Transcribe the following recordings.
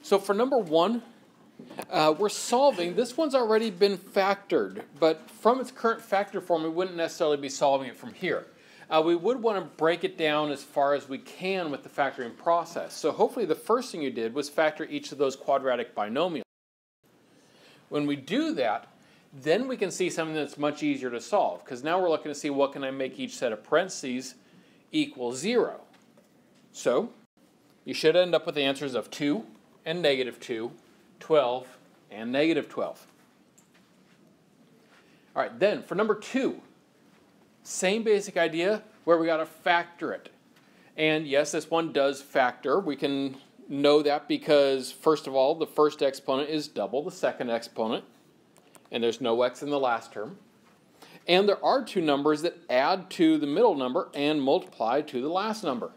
So for number 1, we're solving. This one's already been factored, but from its current factor form, we wouldn't necessarily be solving it from here. We would want to break it down as far as we can with the factoring process. So hopefully the first thing you did was factor each of those quadratic binomials. When we do that, then we can see something that's much easier to solve, because now we're looking to see what can I make each set of parentheses equal 0. So you should end up with the answers of 2 and -2, 12 and -12. All right, then for number 2, same basic idea where we got to factor it. And yes, this one does factor. We can know that because, first of all, the first exponent is double the second exponent, and there's no x in the last term. And there are two numbers that add to the middle number and multiply to the last number.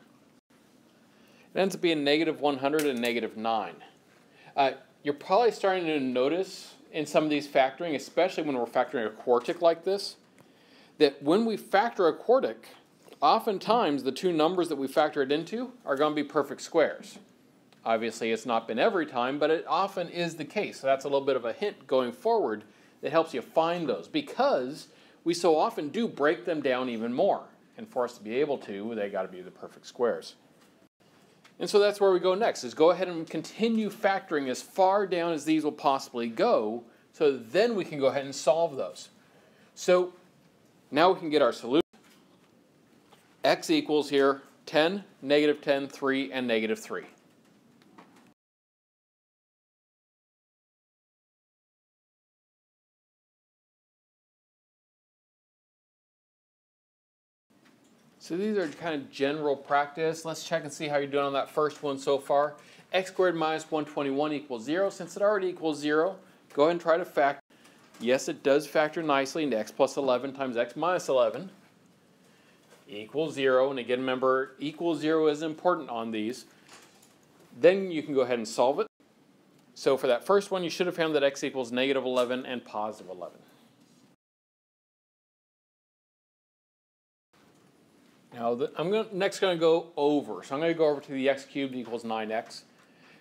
It ends up being -100 and -9. You're probably starting to notice in some of these factoring, especially when we're factoring a quartic like this, that when we factor a quartic, oftentimes the two numbers that we factor it into are going to be perfect squares. Obviously, it's not been every time, but it often is the case. So that's a little bit of a hint going forward that helps you find those, because we so often do break them down even more. And for us to be able to, they got to be the perfect squares. And so that's where we go next, is go ahead and continue factoring as far down as these will possibly go, so then we can go ahead and solve those. So now we can get our solution. X equals here 10, -10, 3, and -3. So these are kind of general practice. Let's check and see how you're doing on that first one so far. X squared minus 121 equals 0. Since it already equals 0, go ahead and try to factor. Yes, it does factor nicely into x plus 11 times x minus 11 equals 0. And again, remember, equal 0 is important on these. Then you can go ahead and solve it. So for that first one, you should have found that x equals -11 and +11. Now, I'm next going to go over. So I'm going to go over to the x cubed equals 9x.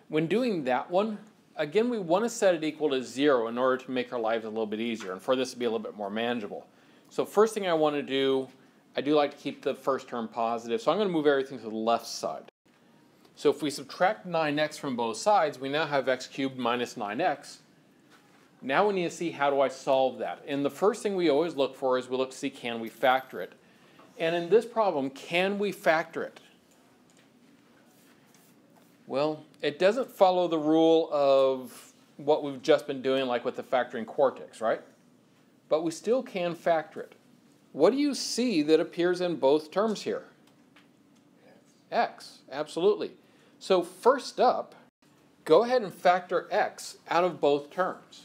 When doing that one, again, we want to set it equal to 0 in order to make our lives a little bit easier and for this to be a little bit more manageable. So first thing I want to do, I do like to keep the first term positive. So I'm going to move everything to the left side. So if we subtract 9x from both sides, we now have x cubed minus 9x. Now we need to see, how do I solve that? And the first thing we always look for is we look to see, can we factor it? And in this problem, can we factor it? Well, it doesn't follow the rule of what we've just been doing, like with the factoring quartics, right? But we still can factor it. What do you see that appears in both terms here? X, absolutely. So first up, go ahead and factor x out of both terms.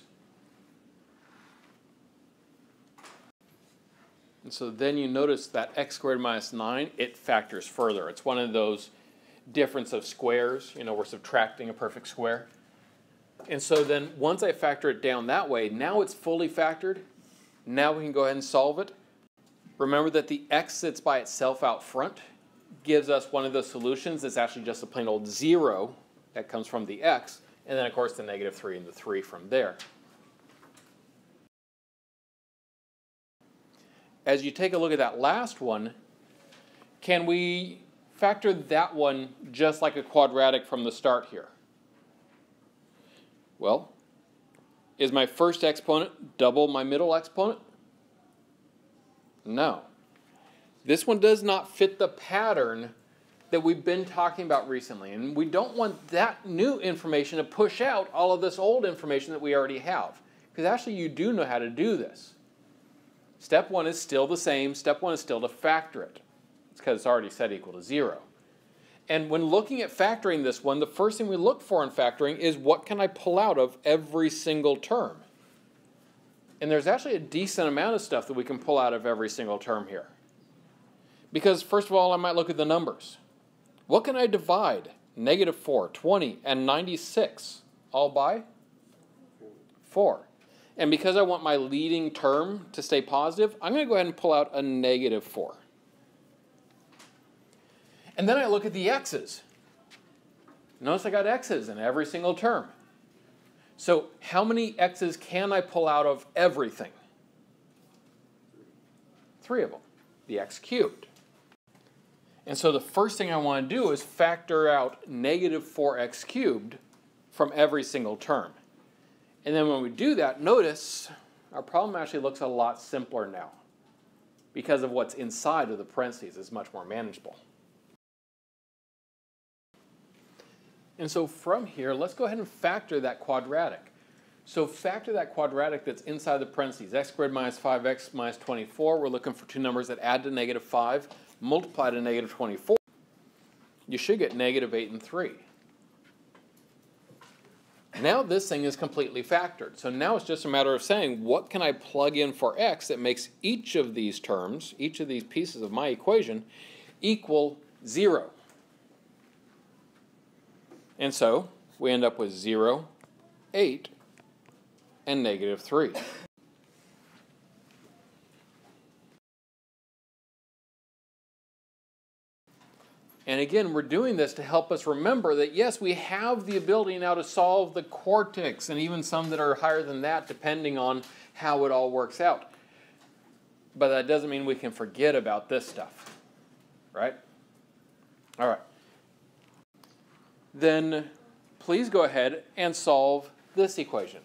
And so then you notice that x squared minus 9, it factors further. It's one of those difference of squares. You know, we're subtracting a perfect square. And so then once I factor it down that way, now it's fully factored. Now we can go ahead and solve it. Remember that the x sits by itself out front gives us one of those solutions that's actually just a plain old 0 that comes from the x. And then, of course, the -3 and the 3 from there. As you take a look at that last one, can we factor that one just like a quadratic from the start here? Well, is my first exponent double my middle exponent? No. This one does not fit the pattern that we've been talking about recently. And we don't want that new information to push out all of this old information that we already have. Because actually you do know how to do this. Step 1 is still the same. Step 1 is still to factor it. It's because it's already set equal to 0. And when looking at factoring this one, the first thing we look for in factoring is what can I pull out of every single term? And there's actually a decent amount of stuff that we can pull out of every single term here. Because first of all, I might look at the numbers. What can I divide -4, 20, and 96 all by? 4. And because I want my leading term to stay positive, I'm going to go ahead and pull out a -4. And then I look at the x's. Notice I got x's in every single term. So how many x's can I pull out of everything? 3 of them, the x cubed. And so the first thing I want to do is factor out negative 4x cubed from every single term. And then when we do that, notice our problem actually looks a lot simpler now because of what's inside of the parentheses. It's much more manageable. And so from here, let's go ahead and factor that quadratic. So factor that quadratic that's inside the parentheses. X squared minus 5x minus 24. We're looking for two numbers that add to negative 5, multiply to negative 24. You should get negative 8 and 3. Now this thing is completely factored. So now it's just a matter of saying, what can I plug in for x that makes each of these terms, each of these pieces of my equation, equal 0? And so we end up with 0, 8, and negative 3. And again, we're doing this to help us remember that, yes, we have the ability now to solve the quartics, and even some that are higher than that, depending on how it all works out. But that doesn't mean we can forget about this stuff, right? All right. Then please go ahead and solve this equation.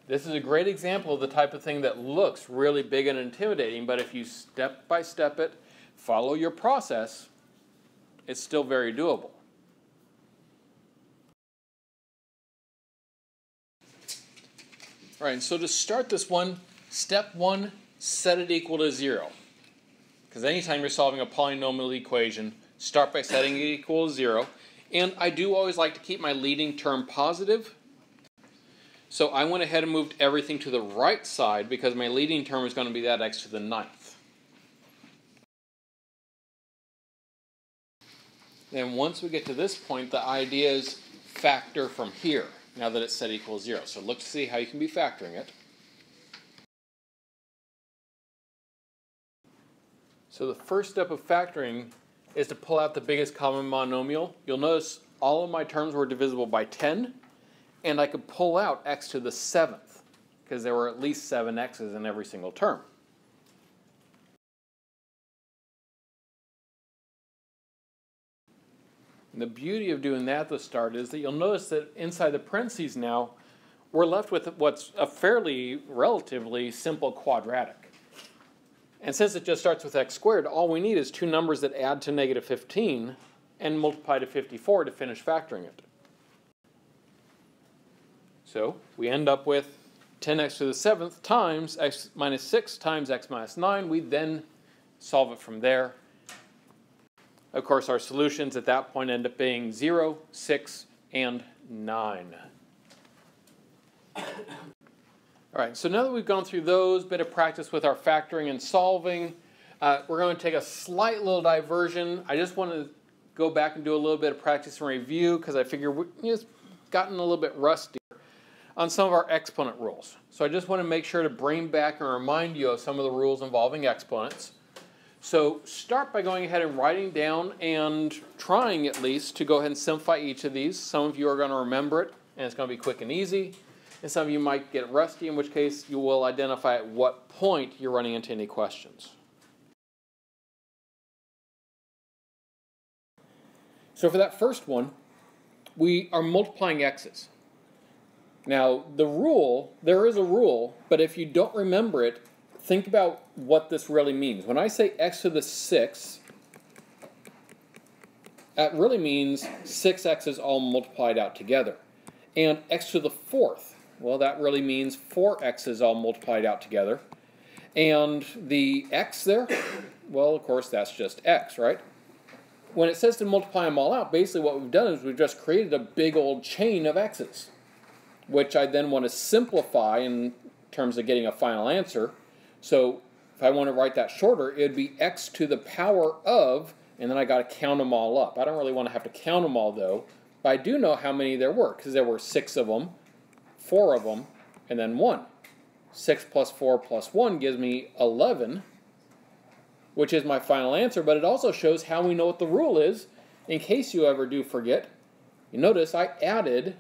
This is a great example of the type of thing that looks really big and intimidating, but if you step by step it, follow your process, it's still very doable. All right, so to start this one, step 1, set it equal to 0. Because anytime you're solving a polynomial equation, start by setting it equal to 0. And I do always like to keep my leading term positive. So I went ahead and moved everything to the right side because my leading term is going to be that x to the 9th. Then once we get to this point, the idea is factor from here, now that it's set equal to 0. So look to see how you can be factoring it. So the first step of factoring is to pull out the biggest common monomial. You'll notice all of my terms were divisible by 10, and I could pull out x to the 7th, because there were at least 7 x's in every single term. And the beauty of doing that at the start is that you'll notice that inside the parentheses now, we're left with what's a fairly relatively simple quadratic. And since it just starts with x squared, all we need is two numbers that add to negative 15 and multiply to 54 to finish factoring it. So we end up with 10x to the 7th times x minus 6 times x minus 9. We then solve it from there. Of course, our solutions at that point end up being 0, 6, and 9. All right, so now that we've gone through those, bit of practice with our factoring and solving, we're going to take a slight little diversion. I just want to go back and do a little bit of practice and review because I figure we've just gotten a little bit rusty on some of our exponent rules. So I just want to make sure to bring back and remind you of some of the rules involving exponents. So start by going ahead and writing down and trying at least to go ahead and simplify each of these. Some of you are going to remember it and it's going to be quick and easy. And some of you might get rusty, in which case you will identify at what point you're running into any questions. So for that first one, we are multiplying x's. Now, the rule, there is a rule, but if you don't remember it, think about what this really means. When I say x to the 6th, that really means 6 x's all multiplied out together. And x to the 4th, well, that really means 4 x's all multiplied out together. And the x there, well, of course, that's just x, right? When it says to multiply them all out, basically what we've done is we've just created a big old chain of x's, which I then want to simplify in terms of getting a final answer. So if I want to write that shorter, it would be x to the power of, and then I got to count them all up. I don't really want to have to count them all, though, but I do know how many there were, because there were 6 of them, 4 of them, and then 1. 6 plus 4 plus 1 gives me 11, which is my final answer, but it also shows how we know what the rule is in case you ever do forget, you notice I added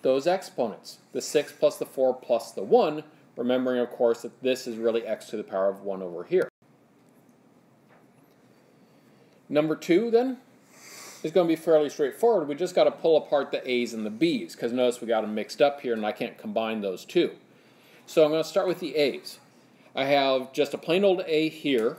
those exponents, the 6 plus the 4 plus the 1, remembering, of course, that this is really x to the power of 1 over here. Number 2, then, is going to be fairly straightforward. We just got to pull apart the a's and the b's, because notice we got them mixed up here, and I can't combine those two. So I'm going to start with the a's. I have just a plain old a here.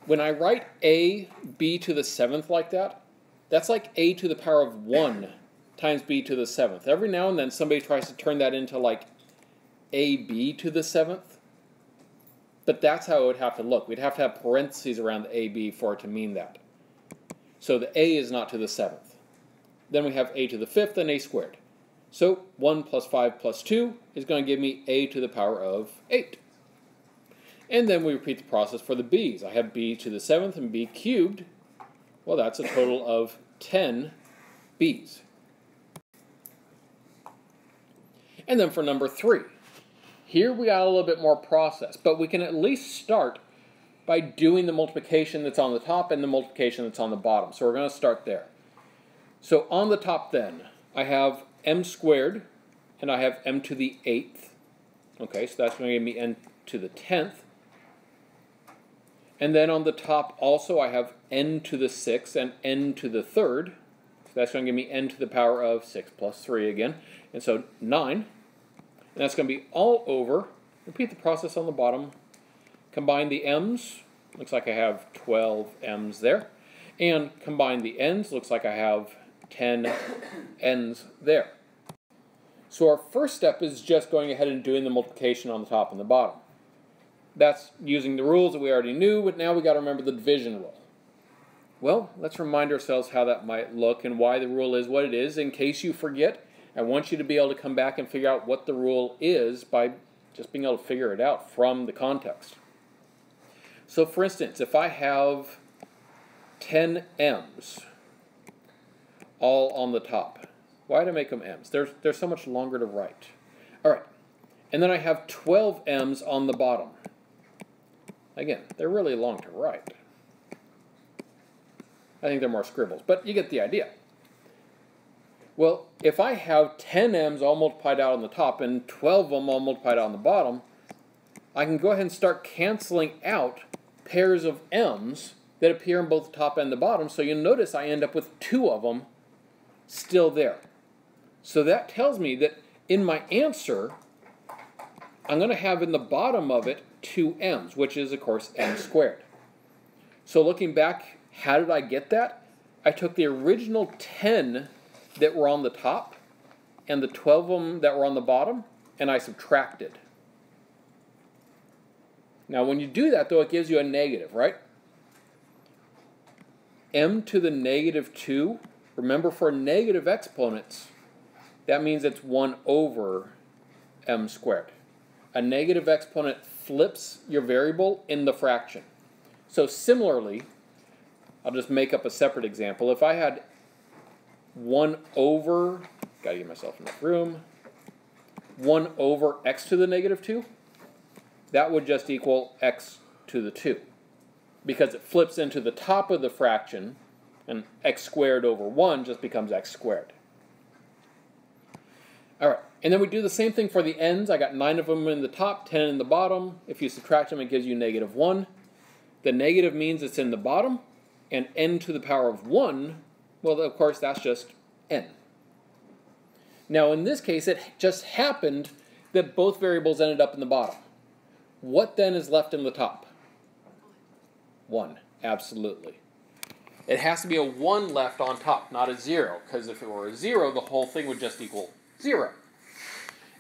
When I write a b to the 7th like that, that's like a to the power of 1 times b to the 7th. Every now and then somebody tries to turn that into like ab to the 7th. But that's how it would have to look. We'd have to have parentheses around the ab for it to mean that. So the a is not to the 7th. Then we have a to the 5th and a squared. So 1 plus 5 plus 2 is going to give me a to the power of 8. And then we repeat the process for the b's. I have b to the 7th and b cubed. Well, that's a total of 10 b's. And then for number 3. Here we got a little bit more process, but we can at least start by doing the multiplication that's on the top and the multiplication that's on the bottom. So we're going to start there. So on the top then, I have m squared, and I have m to the 8th. Okay, so that's going to give me n to the 10th. And then on the top also I have n to the 6th and n to the 3rd. So that's going to give me n to the power of 6 plus 3 again. And so 9. And that's going to be all over. Repeat the process on the bottom. Combine the m's. Looks like I have 12 m's there. And combine the n's. Looks like I have 10 n's there. So our first step is just going ahead and doing the multiplication on the top and the bottom. That's using the rules that we already knew, but now we got to remember the division rule. Well, let's remind ourselves how that might look and why the rule is what it is. In case you forget, I want you to be able to come back and figure out what the rule is by just being able to figure it out from the context. So for instance, if I have 10 m's all on the top, why did I make them m's? They're so much longer to write. All right, and then I have 12 m's on the bottom. Again, they're really long to write. I think they're more scribbles, but you get the idea. Well, if I have 10 m's all multiplied out on the top and 12 of them all multiplied out on the bottom, I can go ahead and start canceling out pairs of m's that appear in both the top and the bottom, so you'll notice I end up with 2 of them still there. So that tells me that in my answer, I'm going to have in the bottom of it 2 m's, which is, of course, m squared. So looking back, how did I get that? I took the original 10 that were on the top and the 12 of them that were on the bottom, and I subtracted. Now when you do that, though, it gives you a negative, right? M to the negative 2, remember for negative exponents, that means it's 1 over m squared. A negative exponent flips your variable in the fraction. So similarly, I'll just make up a separate example. If I had 1 over, gotta give myself enough room, 1 over x to the negative 2, that would just equal x to the 2. Because it flips into the top of the fraction, and x squared over 1 just becomes x squared. All right, and then we do the same thing for the n's. I got 9 of them in the top, 10 in the bottom. If you subtract them, it gives you negative 1. The negative means it's in the bottom, and n to the power of 1, well, of course, that's just n. Now, in this case, it just happened that both variables ended up in the bottom. What then is left in the top? 1, absolutely. It has to be a 1 left on top, not a 0, because if it were a 0, the whole thing would just equal 0.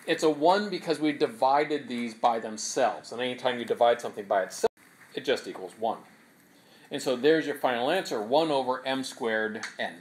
It's a 1 because we divided these by themselves, and anytime you divide something by itself, it just equals 1. And so there's your final answer, 1 over m squared n.